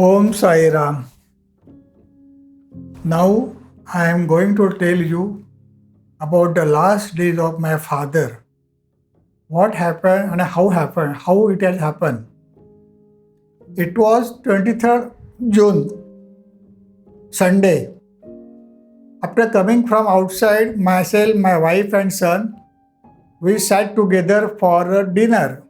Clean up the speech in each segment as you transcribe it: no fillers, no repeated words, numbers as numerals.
Om Sai Ram. Now I am going to tell you about the last days of my father. What happened and how it has happened. It was 23rd June, Sunday. After coming from outside, myself, my wife and son, we sat together for a dinner.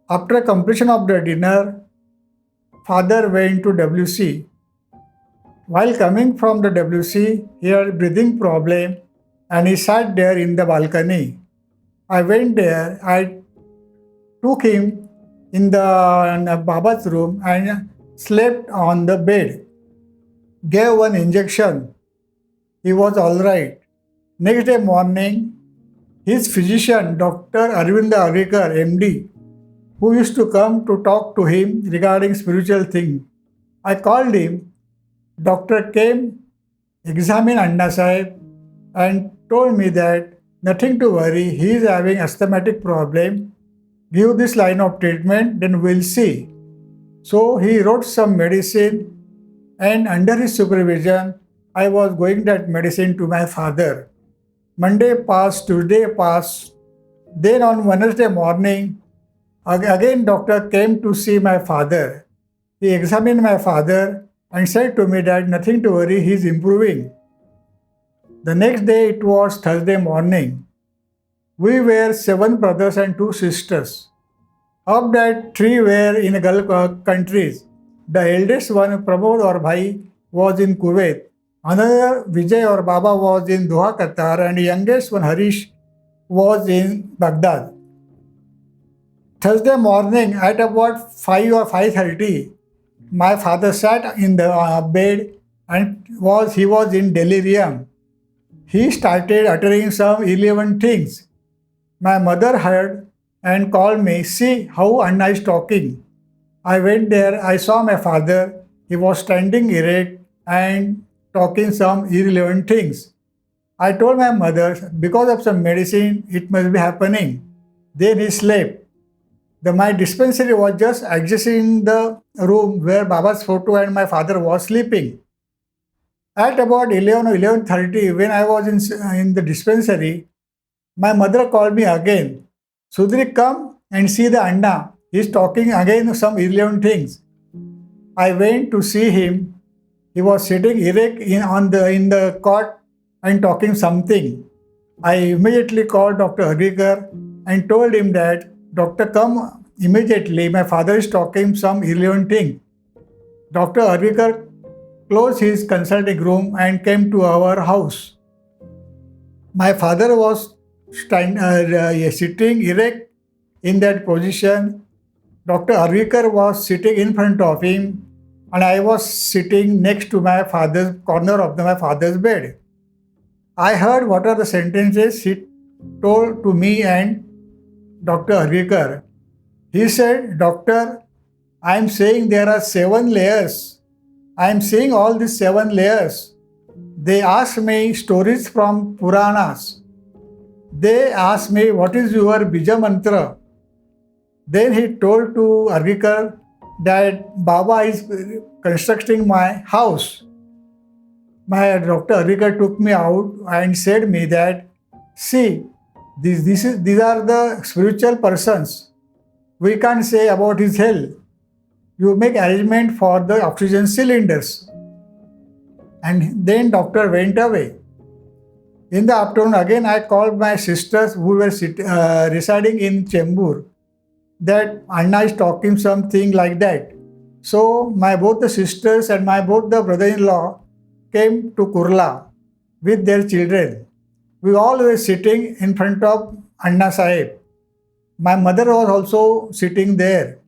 After completion of the dinner, father went to WC. While coming from the WC, he had breathing problem and he sat there in the balcony. I went there, I took him in Baba's room and slept on the bed. Gave one injection. He was all right. Next day morning, his physician, Dr. Arvind Agikar, MD, who used to come to talk to him regarding spiritual things. I called him. Doctor came, examined Anna Sahib and told me that nothing to worry, he is having asthmatic problem. Give this line of treatment, then we'll see. So he wrote some medicine and under his supervision, I was going that medicine to my father. Monday passed, Tuesday passed. Then on Wednesday morning, again doctor came to see my father. He examined my father and said to me that nothing to worry, he is improving. The next day it was Thursday morning. We were 7 brothers and 2 sisters. Of that, 3 were in Gulf countries. The eldest one, Pramod or Bhai, was in Kuwait. Another, Vijay or Baba, was in Doha, Qatar, and the youngest one, Harish, was in Baghdad. Thursday morning at about 5 or 5:30, my father sat in the bed and he was in delirium. He started uttering some 11 things. My mother heard and called me, see how Anna is talking. I went there, I saw my father. He was standing erect and talking some irrelevant things. I told my mother, because of some medicine, it must be happening. Then he slept. My dispensary was just adjacent the room where Baba's photo and my father was sleeping. At about 11 or 11:30, when I was in the dispensary, my mother called me again. Sudri, come and see the Anna. He's talking again some irrelevant things. I went to see him. He was sitting erect in the cot and talking something. I immediately called Dr. Agikar and told him that, Doctor, come immediately. My father is talking some irrelevant thing. Dr. Agikar closed his consulting room and came to our house. My father was sitting erect in that position. Dr. Agikar was sitting in front of him, and I was sitting next to my father's corner of my father's bed. I heard what are the sentences he told to me and Dr. Agikar. He said, Doctor, I am saying there are 7 layers. I am seeing all these 7 layers. They asked me stories from Puranas. They asked me, what is your Bija Mantra? Then he told to Agikar that Baba is constructing my house. My Dr. Agikar took me out and said me that, see, these are the spiritual persons. We can't say about his health. You make arrangement for the oxygen cylinders. And then doctor went away. In the afternoon, again I called my sisters who were residing in Chembur that Anna is talking something like that. So both the sisters and both the brother-in-law came to Kurla with their children. We all were sitting in front of Anna Sahib. My mother was also sitting there.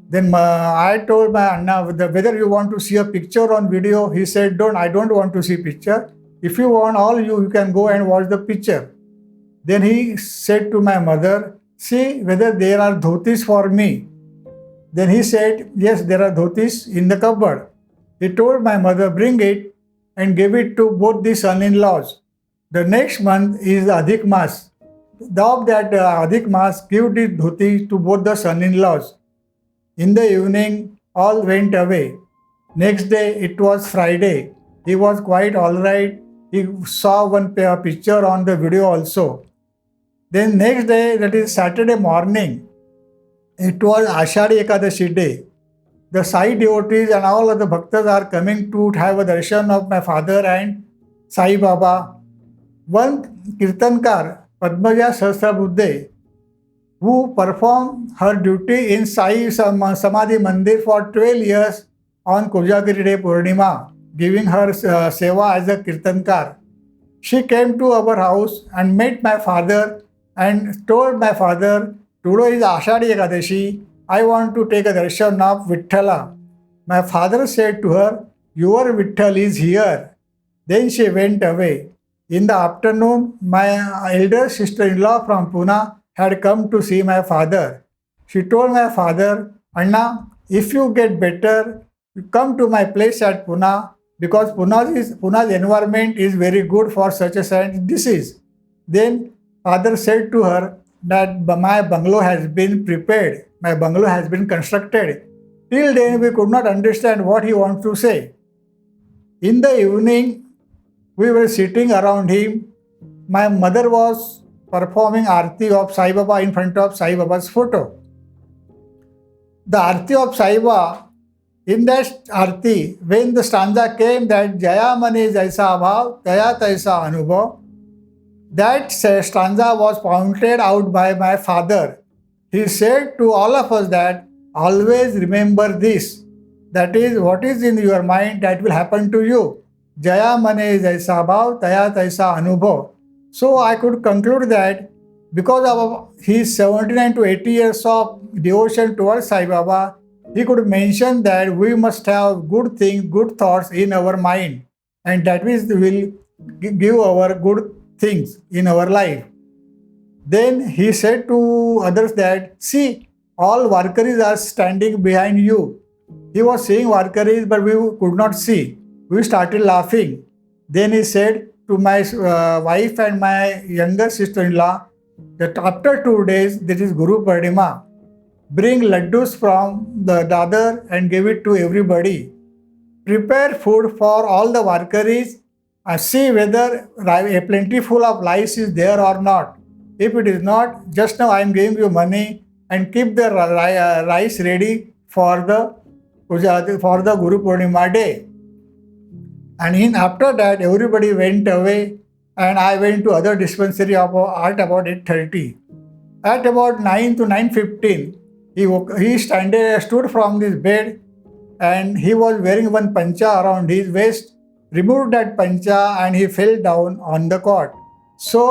Then I told my Anna whether you want to see a picture on video. He said, I don't want to see picture. If you want, you can go and watch the picture. Then he said to my mother, see whether there are dhotis for me. Then he said, yes, there are dhotis in the cupboard. He told my mother, bring it and give it to both the son-in-laws. The next month is Adhik Mas. Of that Adhik Mas, give the dhoti to both the son-in-laws. In the evening, all went away. Next day, it was Friday. He was quite alright. He saw one picture on the video also. Then next day, that is Saturday morning, it was Ashadi Ekadashi day. The Sai devotees and all of the bhaktas are coming to have a darshan of my father and Sai Baba. One Kirtankar, Padmaja Sahasrabuddhe, who performed her duty in Sai Samadhi Mandir for 12 years on Kojagiri Day Purnima, giving her seva as a Kirtankar. She came to our house and met my father and told my father, "Today is Ashadi Ekadashi. I want to take a darshan of Vithala." My father said to her, "Your Vitthal is here." Then she went away. In the afternoon, my elder sister-in-law from Pune had come to see my father. She told my father, "Anna, if you get better, you come to my place at Pune because Pune's environment is very good for such a disease." Then father said to her that my bungalow has been prepared, my bungalow has been constructed. Till then we could not understand what he wants to say. In the evening, we were sitting around him. My mother was performing Aarti of Sai Baba in front of Sai Baba's photo. The Aarti of Sai Baba, in that Aarti, when the stanza came that Jaya Mani Jaisa Bhav, Taya Taisa Anubhav, that stanza was pointed out by my father. He said to all of us that always remember this. That is, what is in your mind, that will happen to you. Jaya Mane Jaisa Bhav, Taya Taisa Anubhav. So I could conclude that because of his 79 to 80 years of devotion towards Sai Baba, he could mention that we must have good things, good thoughts in our mind, and that will give our good things in our life. Then he said to others that, "See, all Varkaris are standing behind you." He was seeing Varkaris, but we could not see. We started laughing. Then he said to my wife and my younger sister-in-law that after 2 days, this is Guru Purnima, bring laddus from the dadar and give it to everybody. Prepare food for all the Varkaris and see whether a plentiful of rice is there or not. If it is not, just now I am giving you money and keep the rice ready for the Guru Purnima day. And after that, everybody went away and I went to other dispensary at about 8:30. At about 9 to 9:15, he stood from his bed and he was wearing one pancha around his waist, removed that pancha and he fell down on the cot. So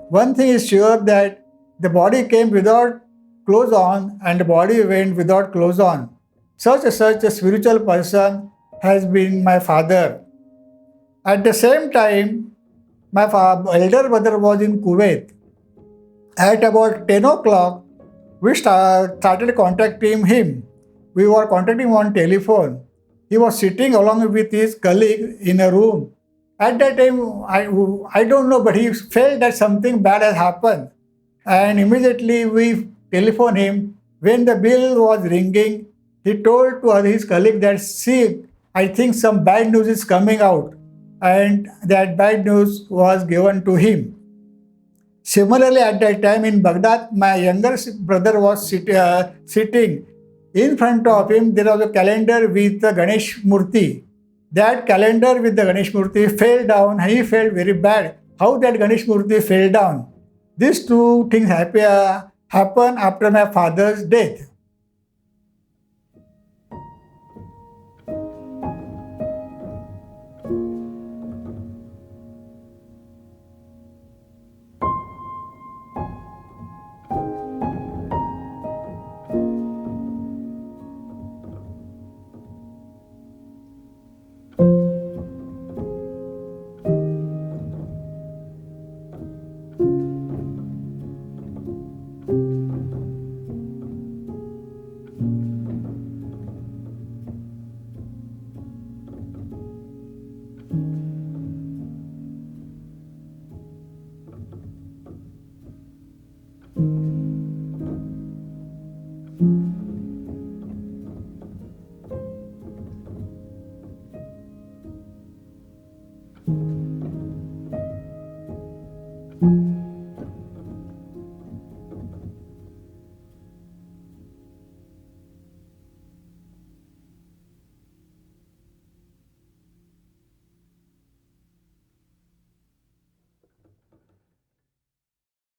one thing is sure that the body came without clothes on and the body went without clothes on. Such a spiritual person has been my father. At the same time, my elder brother was in Kuwait. At about 10 o'clock, we started contacting him. We were contacting him on telephone. He was sitting along with his colleague in a room. At that time, I don't know, but he felt that something bad has happened. And immediately we telephoned him. When the bell was ringing, he told to his colleague that, "See, I think some bad news is coming out." And that bad news was given to him. Similarly, at that time in Baghdad, my younger brother was sitting. In front of him, there was a calendar with the Ganesh Murti. That calendar with the Ganesh Murti fell down. He felt very bad. How that Ganesh Murti fell down? These two things happen after my father's death.